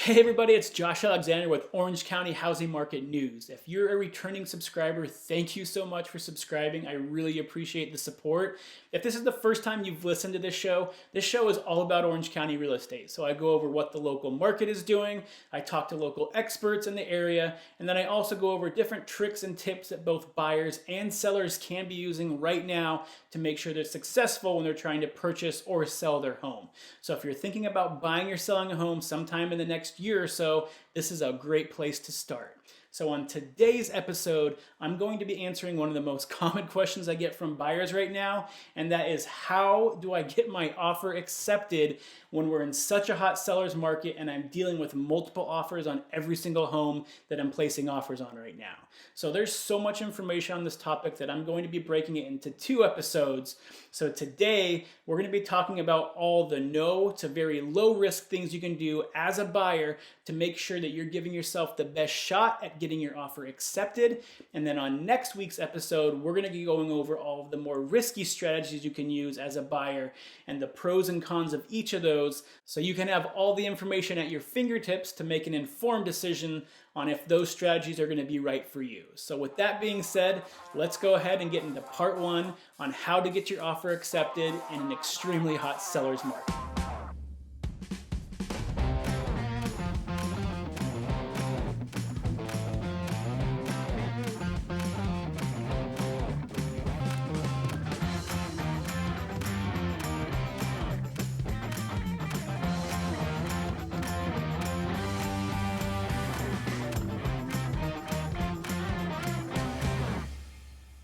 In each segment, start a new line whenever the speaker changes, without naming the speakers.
Hey everybody, it's Josh Alexander with Orange County Housing Market News. If you're a returning subscriber, thank you so much for subscribing. I really appreciate the support. If this is the first time you've listened to this show is all about Orange County real estate. So I go over what the local market is doing, I talk to local experts in the area, and then I also go over different tricks and tips that both buyers and sellers can be using right now to make sure they're successful when they're trying to purchase or sell their home. So if you're thinking about buying or selling a home sometime in the next year or so, this is a great place to start. So on today's episode, I'm going to be answering one of the most common questions I get from buyers right now, and that is, how do I get my offer accepted when we're in such a hot seller's market and I'm dealing with multiple offers on every single home that I'm placing offers on right now? So there's so much information on this topic that I'm going to be breaking it into 2 episodes. So today, we're going to be talking about all the no to very low risk things you can do as a buyer to make sure that you're giving yourself the best shot at getting your offer accepted. And then on next week's episode, we're going to be going over all of the more risky strategies you can use as a buyer and the pros and cons of each of those, so you can have all the information at your fingertips to make an informed decision on if those strategies are going to be right for you. So with that being said, let's go ahead and get into part 1 on how to get your offer accepted in an extremely hot seller's market.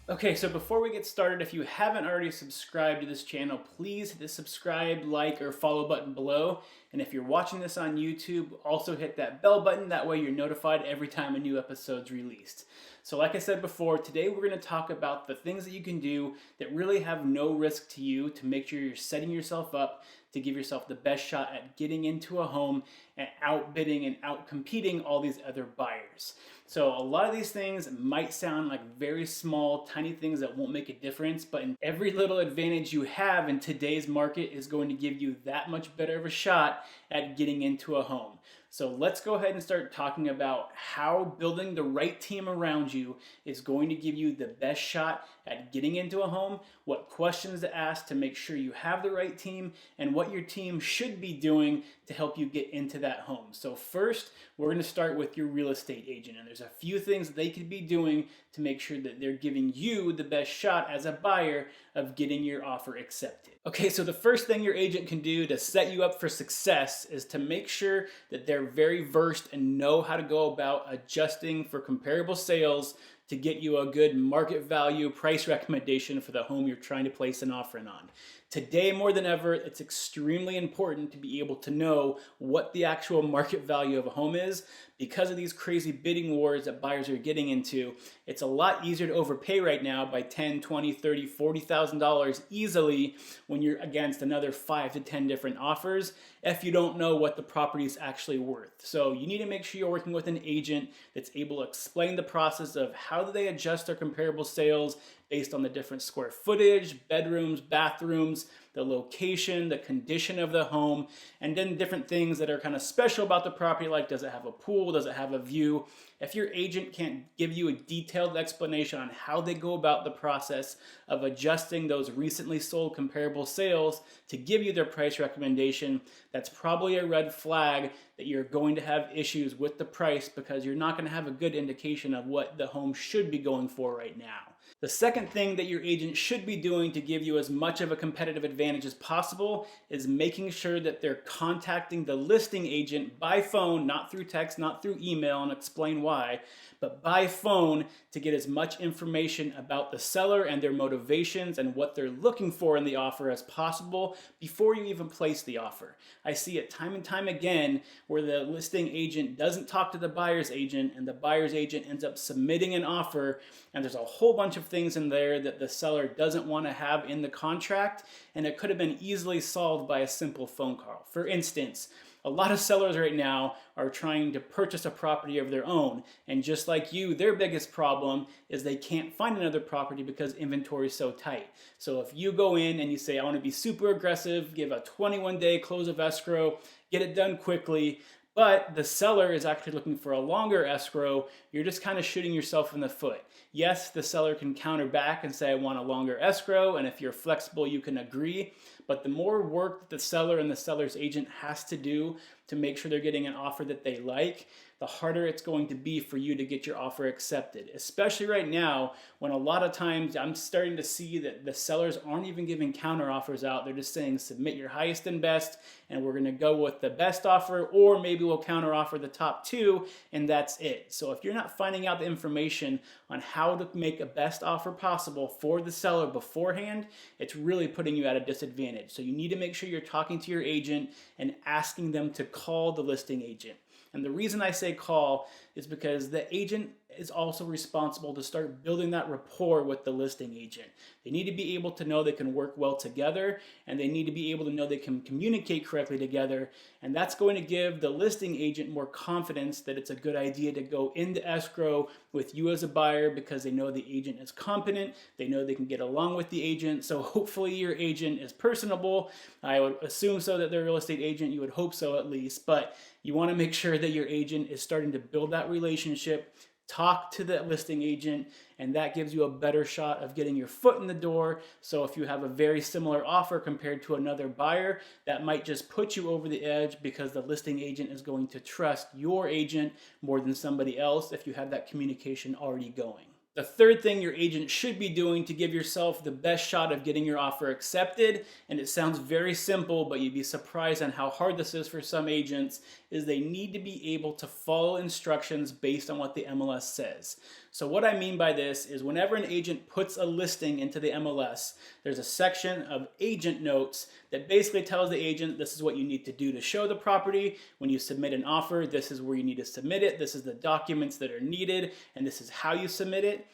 Okay, so before we get started, if you haven't already subscribed to this channel, please hit the subscribe, like, or follow button below. And if you're watching this on YouTube, also hit that bell button. That way you're notified every time a new episode's released. So like I said before, today we're going to talk about the things that you can do that really have no risk to you to make sure you're setting yourself up to give yourself the best shot at getting into a home and outbidding and outcompeting all these other buyers. So a lot of these things might sound like very small, tiny things that won't make a difference, but every little advantage you have in today's market is going to give you that much better of a shot at getting into a home. So let's go ahead and start talking about how building the right team around you is going to give you the best shot at getting into a home, what questions to ask to make sure you have the right team, and what your team should be doing to help you get into that home. So first, we're going to start with your real estate agent, and there's a few things they could be doing to make sure that they're giving you the best shot as a buyer of getting your offer accepted. Okay, so the first thing your agent can do to set you up for success is to make sure that they're very versed and know how to go about adjusting for comparable sales to get you a good market value price recommendation for the home you're trying to place an offer on. Today, more than ever, it's extremely important to be able to know what the actual market value of a home is. Because of these crazy bidding wars that buyers are getting into, it's a lot easier to overpay right now by $10,000, $20,000, $30,000, $40,000 easily when you're against another 5 to 10 different offers if you don't know what the property is actually worth. So you need to make sure you're working with an agent that's able to explain the process of how do they adjust their comparable sales based on the different square footage, bedrooms, bathrooms, the location, the condition of the home, and then different things that are kind of special about the property, like does it have a pool, does it have a view. If your agent can't give you a detailed explanation on how they go about the process of adjusting those recently sold comparable sales to give you their price recommendation, that's probably a red flag that you're going to have issues with the price, because you're not going to have a good indication of what the home should be going for right now. The second thing that your agent should be doing to give you as much of a competitive advantage as possible is making sure that they're contacting the listing agent by phone, not through text, not through email, and explain why, but by phone to get as much information about the seller and their motivations and what they're looking for in the offer as possible before you even place the offer. I see it time and time again where the listing agent doesn't talk to the buyer's agent and the buyer's agent ends up submitting an offer, and there's a whole bunch of things in there that the seller doesn't want to have in the contract, and it could have been easily solved by a simple phone call. For instance, a lot of sellers right now are trying to purchase a property of their own, and just like you, their biggest problem is they can't find another property because inventory is so tight. So if you go in and you say, I want to be super aggressive, give a 21-day close of escrow, get it done quickly, but the seller is actually looking for a longer escrow, you're just kind of shooting yourself in the foot. Yes, the seller can counter back and say, I want a longer escrow, and if you're flexible, you can agree. But the more work that the seller and the seller's agent has to do to make sure they're getting an offer that they like, the harder it's going to be for you to get your offer accepted. Especially right now, when a lot of times I'm starting to see that the sellers aren't even giving counter offers out. They're just saying, submit your highest and best, and we're gonna go with the best offer, or maybe we'll counter offer the top two, and that's it. So if you're not finding out the information on how to make a best offer possible for the seller beforehand, it's really putting you at a disadvantage. So you need to make sure you're talking to your agent and asking them to call the listing agent. And the reason I say call is because the agent is also responsible to start building that rapport with the listing agent. They need to be able to know they can work well together, and they need to be able to know they can communicate correctly together. And that's going to give the listing agent more confidence that it's a good idea to go into escrow with you as a buyer, because they know the agent is competent, they know they can get along with the agent. So hopefully your agent is personable. I would assume so, that they're a real estate agent. You would hope so at least, but you want to make sure that your agent is starting to build that relationship. Talk to the listing agent, and that gives you a better shot of getting your foot in the door. So if you have a very similar offer compared to another buyer, that might just put you over the edge, because the listing agent is going to trust your agent more than somebody else if you have that communication already going. The third thing your agent should be doing to give yourself the best shot of getting your offer accepted, and it sounds very simple, but you'd be surprised on how hard this is for some agents, is they need to be able to follow instructions based on what the MLS says. So what I mean by this is, whenever an agent puts a listing into the MLS, there's a section of agent notes that basically tells the agent, this is what you need to do to show the property. When you submit an offer, this is where you need to submit it. This is the documents that are needed, and this is how you submit it.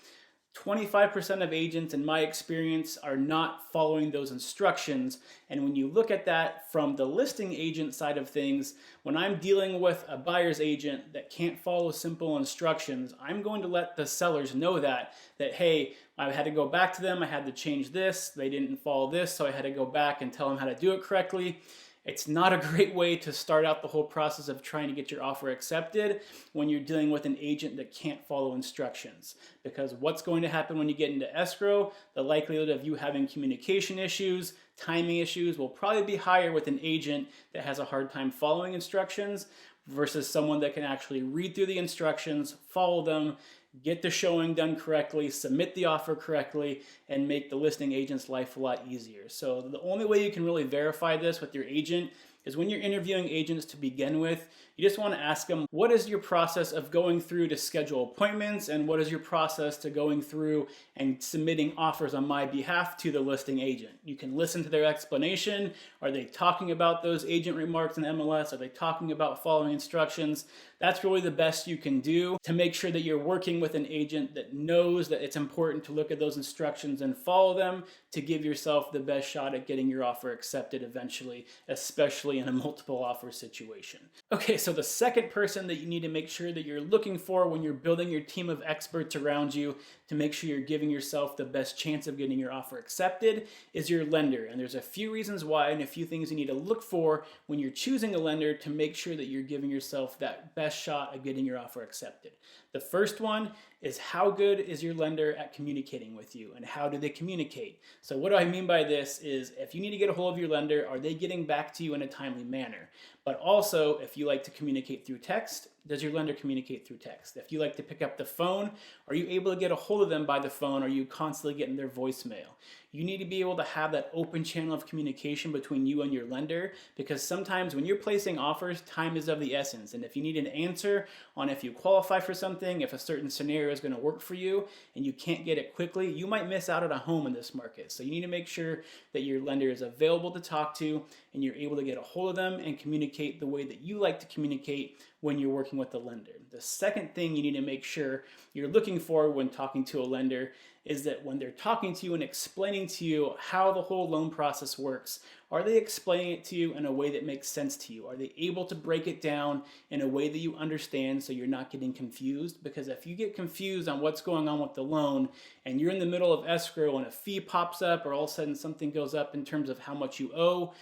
25% of agents, in my experience, are not following those instructions. And when you look at that from the listing agent side of things, when I'm dealing with a buyer's agent that can't follow simple instructions, I'm going to let the sellers know that hey, I had to go back to them, I had to change this, they didn't follow this, so I had to go back and tell them how to do it correctly. It's not a great way to start out the whole process of trying to get your offer accepted when you're dealing with an agent that can't follow instructions. Because what's going to happen when you get into escrow, the likelihood of you having communication issues, timing issues will probably be higher with an agent that has a hard time following instructions versus someone that can actually read through the instructions, follow them, get the showing done correctly, submit the offer correctly, and make the listing agent's life a lot easier. So the only way you can really verify this with your agent is when you're interviewing agents to begin with, you just want to ask them, what is your process of going through to schedule appointments, and what is your process to going through and submitting offers on my behalf to the listing agent? You can listen to their explanation. Are they talking about those agent remarks in the MLS? Are they talking about following instructions? That's really the best you can do to make sure that you're working with an agent that knows that it's important to look at those instructions and follow them to give yourself the best shot at getting your offer accepted eventually, especially in a multiple offer situation. Okay, so the second person that you need to make sure that you're looking for when you're building your team of experts around you to make sure you're giving yourself the best chance of getting your offer accepted is your lender. And there's a few reasons why and a few things you need to look for when you're choosing a lender to make sure that you're giving yourself that best shot of getting your offer accepted. The first one is, how good is your lender at communicating with you, and how do they communicate? So what do I mean by this is, if you need to get a hold of your lender, are they getting back to you in a timely manner? But also, if you like to communicate through text, does your lender communicate through text? If you like to pick up the phone, are you able to get a hold of them by the phone? Or are you constantly getting their voicemail? You need to be able to have that open channel of communication between you and your lender, because sometimes when you're placing offers, time is of the essence. And if you need an answer on if you qualify for something, if a certain scenario is going to work for you, and you can't get it quickly, you might miss out on a home in this market. So you need to make sure that your lender is available to talk to, and you're able to get a hold of them and communicate the way that you like to communicate when you're working with the lender. The second thing you need to make sure you're looking for when talking to a lender is that when they're talking to you and explaining to you how the whole loan process works, are they explaining it to you in a way that makes sense to you? Are they able to break it down in a way that you understand so you're not getting confused? Because if you get confused on what's going on with the loan and you're in the middle of escrow and a fee pops up, or all of a sudden something goes up in terms of how much you owe,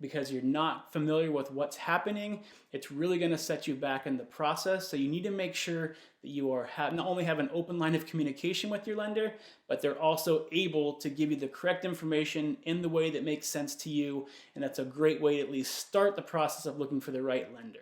because you're not familiar with what's happening, it's really going to set you back in the process. So you need to make sure that you are not only have an open line of communication with your lender, but they're also able to give you the correct information in the way that makes sense to you. And that's a great way to at least start the process of looking for the right lender.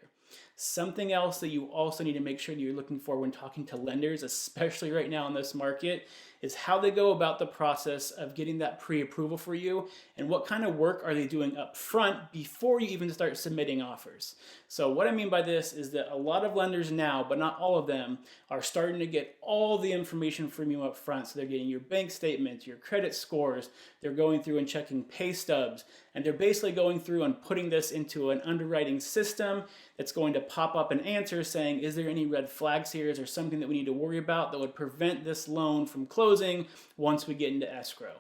Something else that you also need to make sure that you're looking for when talking to lenders, especially right now in this market, is how they go about the process of getting that pre-approval for you and what kind of work are they doing up front before you even start submitting offers. So what I mean by this is that a lot of lenders now, but not all of them, are starting to get all the information from you up front. So they're getting your bank statements, your credit scores, they're going through and checking pay stubs, and they're basically going through and putting this into an underwriting system that's going to pop up an answer saying, is there any red flags here? Is there something that we need to worry about that would prevent this loan from closing once we get into escrow?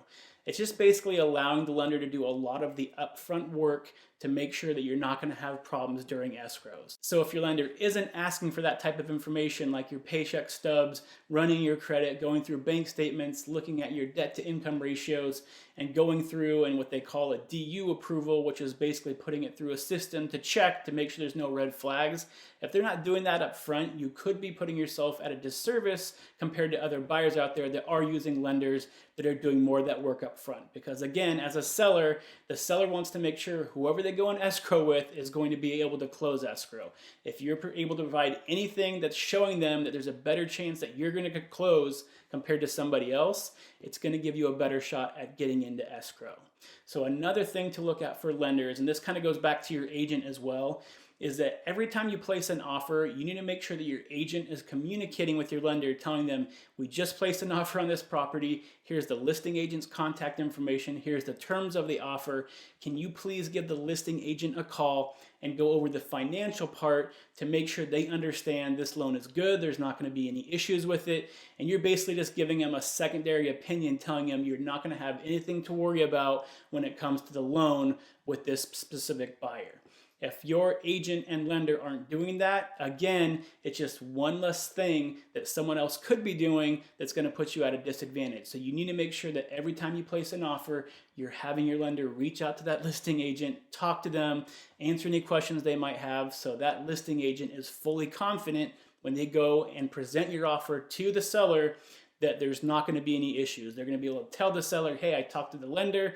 It's just basically allowing the lender to do a lot of the upfront work to make sure that you're not going to have problems during escrows. So if your lender isn't asking for that type of information, like your paycheck stubs, running your credit, going through bank statements, looking at your debt to income ratios, and going through and what they call a DU approval, which is basically putting it through a system to check to make sure there's no red flags. If they're not doing that up front, you could be putting yourself at a disservice compared to other buyers out there that are using lenders that are doing more of that work up front. Because again, as a seller, the seller wants to make sure whoever they go in escrow with is going to be able to close escrow. If you're able to provide anything that's showing them that there's a better chance that you're going to close compared to somebody else, it's going to give you a better shot at getting into escrow. So another thing to look at for lenders, and this kind of goes back to your agent as well, is that every time you place an offer, you need to make sure that your agent is communicating with your lender, telling them, we just placed an offer on this property, here's the listing agent's contact information, here's the terms of the offer, can you please give the listing agent a call and go over the financial part to make sure they understand this loan is good, there's not going to be any issues with it, and you're basically just giving them a secondary opinion, telling them you're not going to have anything to worry about when it comes to the loan with this specific buyer. If your agent and lender aren't doing that, again, it's just one less thing that someone else could be doing that's going to put you at a disadvantage. So you need to make sure that every time you place an offer, you're having your lender reach out to that listing agent, talk to them, answer any questions they might have, so that listing agent is fully confident when they go and present your offer to the seller that there's not going to be any issues. They're going to be able to tell the seller, hey, I talked to the lender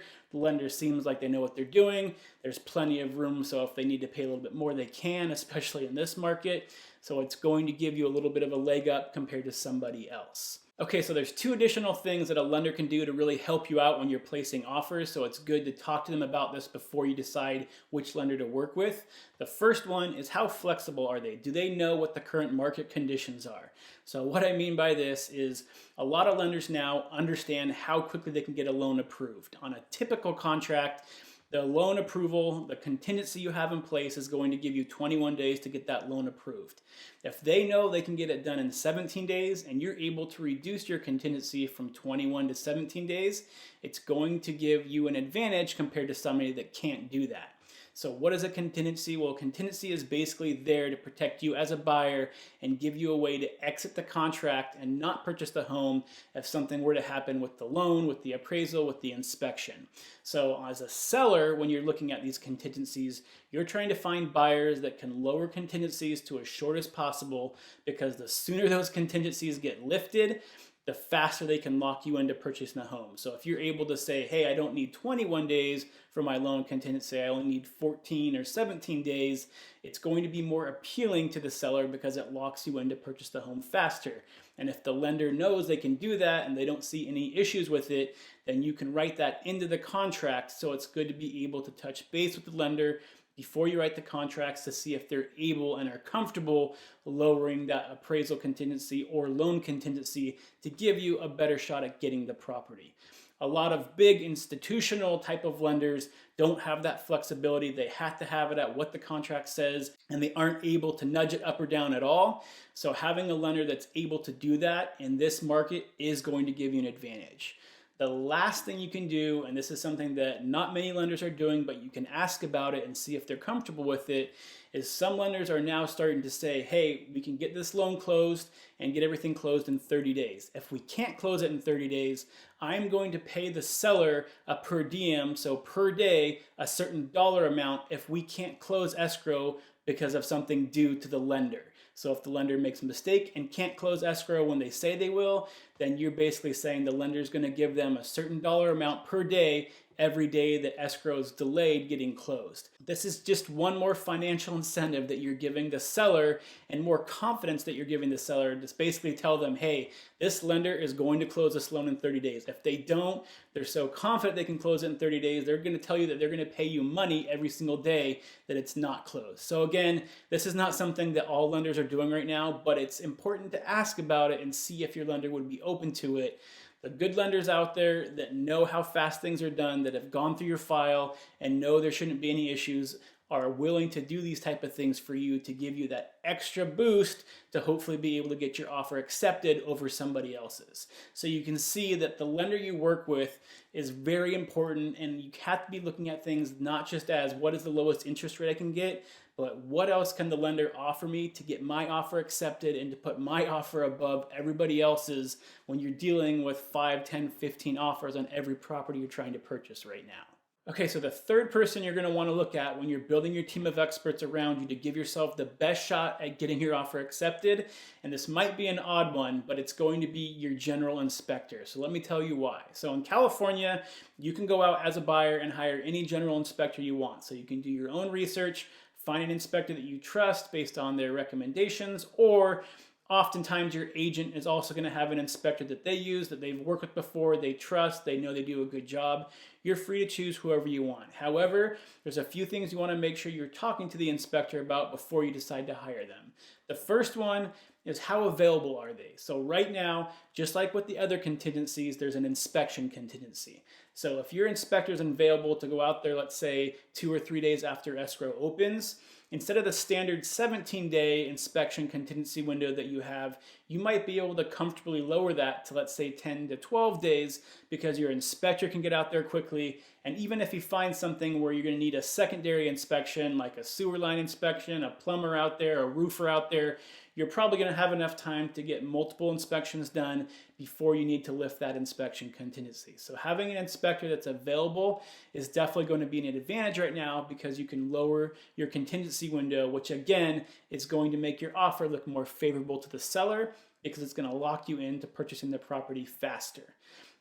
seems like they know what they're doing, there's plenty of room, so if they need to pay a little bit more, they can, especially in this market. So it's going to give you a little bit of a leg up compared to somebody else. Okay, so there's two additional things that a lender can do to really help you out when you're placing offers, so it's good to talk to them about this before you decide which lender to work with. The first one is, how flexible are they? Do they know what the current market conditions are? So what I mean by this is a lot of lenders now understand how quickly they can get a loan approved. On a typical contract, the loan approval, the contingency you have in place is going to give you 21 days to get that loan approved. If they know they can get it done in 17 days and you're able to reduce your contingency from 21 to 17 days, it's going to give you an advantage compared to somebody that can't do that. So what is a contingency? Well, contingency is basically there to protect you as a buyer and give you a way to exit the contract and not purchase the home if something were to happen with the loan, with the appraisal, with the inspection. So as a seller, when you're looking at these contingencies, you're trying to find buyers that can lower contingencies to as short as possible, because the sooner those contingencies get lifted, the faster they can lock you into purchasing a home. So if you're able to say, hey, I don't need 21 days for my loan contingency, I only need 14 or 17 days, it's going to be more appealing to the seller because it locks you in to purchase the home faster. And if the lender knows they can do that and they don't see any issues with it, then you can write that into the contract. So it's good to be able to touch base with the lender before you write the contracts to see if they're able and are comfortable lowering that appraisal contingency or loan contingency to give you a better shot at getting the property. A lot of big institutional type of lenders don't have that flexibility. They have to have it at what the contract says, and they aren't able to nudge it up or down at all. So having a lender that's able to do that in this market is going to give you an advantage. The last thing you can do, and this is something that not many lenders are doing, but you can ask about it and see if they're comfortable with it, is some lenders are now starting to say, hey, we can get this loan closed and get everything closed in 30 days. If we can't close it in 30 days, I'm going to pay the seller a per diem, so per day, a certain dollar amount if we can't close escrow because of something due to the lender. So if the lender makes a mistake and can't close escrow when they say they will, then you're basically saying the lender is going to give them a certain dollar amount per day every day that escrow is delayed getting closed. This is just one more financial incentive that you're giving the seller and more confidence that you're giving the seller to basically tell them, hey, this lender is going to close this loan in 30 days. If they don't, they're so confident they can close it in 30 days, they're going to tell you that they're going to pay you money every single day that it's not closed. So again, this is not something that all lenders are doing right now, but it's important to ask about it and see if your lender would be open to it. The good lenders out there that know how fast things are done, that have gone through your file and know there shouldn't be any issues, are willing to do these type of things for you to give you that extra boost to hopefully be able to get your offer accepted over somebody else's. So you can see that the lender you work with is very important, and you have to be looking at things not just as what is the lowest interest rate I can get, but what else can the lender offer me to get my offer accepted and to put my offer above everybody else's when you're dealing with 5, 10, 15 offers on every property you're trying to purchase right now. Okay, so the third person you're going to want to look at when you're building your team of experts around you to give yourself the best shot at getting your offer accepted, and this might be an odd one, but it's going to be your general inspector. So let me tell you why. So in California, you can go out as a buyer and hire any general inspector you want. So you can do your own research, find an inspector that you trust based on their recommendations, or oftentimes your agent is also going to have an inspector that they use, that they've worked with before, they trust, they know they do a good job. You're free to choose whoever you want. However, there's a few things you want to make sure you're talking to the inspector about before you decide to hire them. The first one is how available are they? So right now, just like with the other contingencies, there's an inspection contingency. So if your inspector is available to go out there, let's say 2 or 3 days after escrow opens, instead of the standard 17-day inspection contingency window that you have, you might be able to comfortably lower that to, let's say, 10 to 12 days because your inspector can get out there quickly. And even if you find something where you're going to need a secondary inspection, like a sewer line inspection, a plumber out there, a roofer out there, you're probably going to have enough time to get multiple inspections done before you need to lift that inspection contingency. So having an inspector that's available is definitely going to be an advantage right now because you can lower your contingency window, which again is going to make your offer look more favorable to the seller because it's going to lock you into purchasing the property faster.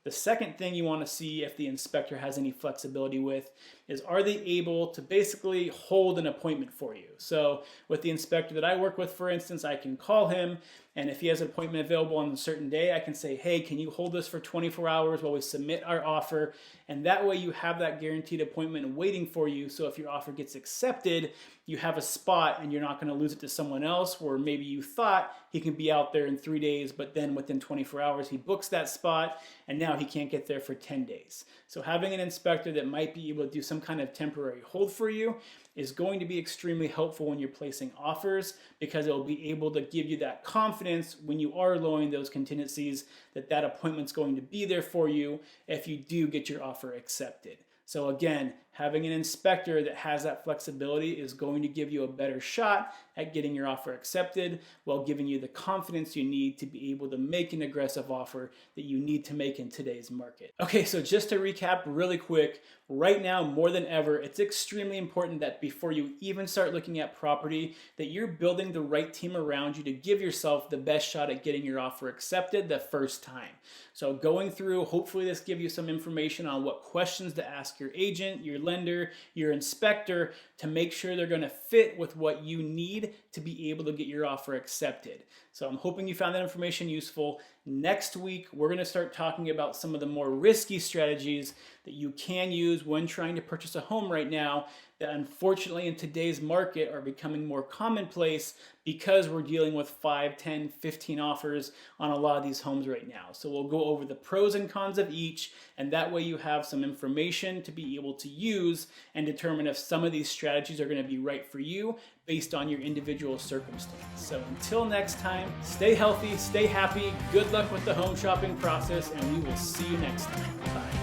The second thing you want to see if the inspector has any flexibility with is, are they able to basically hold an appointment for you? So with the inspector that I work with, for instance, I can call him, and if he has an appointment available on a certain day, I can say, hey, can you hold this for 24 hours while we submit our offer? And that way you have that guaranteed appointment waiting for you. So if your offer gets accepted, you have a spot and you're not going to lose it to someone else, where maybe you thought he can be out there in 3 days, but then within 24 hours he books that spot and now he can't get there for 10 days. So having an inspector that might be able to do some kind of temporary hold for you is going to be extremely helpful when you're placing offers, because it will be able to give you that confidence when you are lowering those contingencies that that appointment's going to be there for you if you do get your offer accepted. So again, having an inspector that has that flexibility is going to give you a better shot at getting your offer accepted while giving you the confidence you need to be able to make an aggressive offer that you need to make in today's market. Okay, so just to recap really quick, right now more than ever, it's extremely important that before you even start looking at property, that you're building the right team around you to give yourself the best shot at getting your offer accepted the first time. So going through, hopefully this gives you some information on what questions to ask your agent, your lender, your inspector, to make sure they're going to fit with what you need to be able to get your offer accepted. So I'm hoping you found that information useful. Next week, we're going to start talking about some of the more risky strategies that you can use when trying to purchase a home right now that unfortunately in today's market are becoming more commonplace because we're dealing with 5, 10, 15 offers on a lot of these homes right now. So we'll go over the pros and cons of each, and that way you have some information to be able to use and determine if some of these strategies are going to be right for you based on your individual circumstance. So until next time, stay healthy, stay happy, good luck with the home shopping process, and we will see you next time. Bye.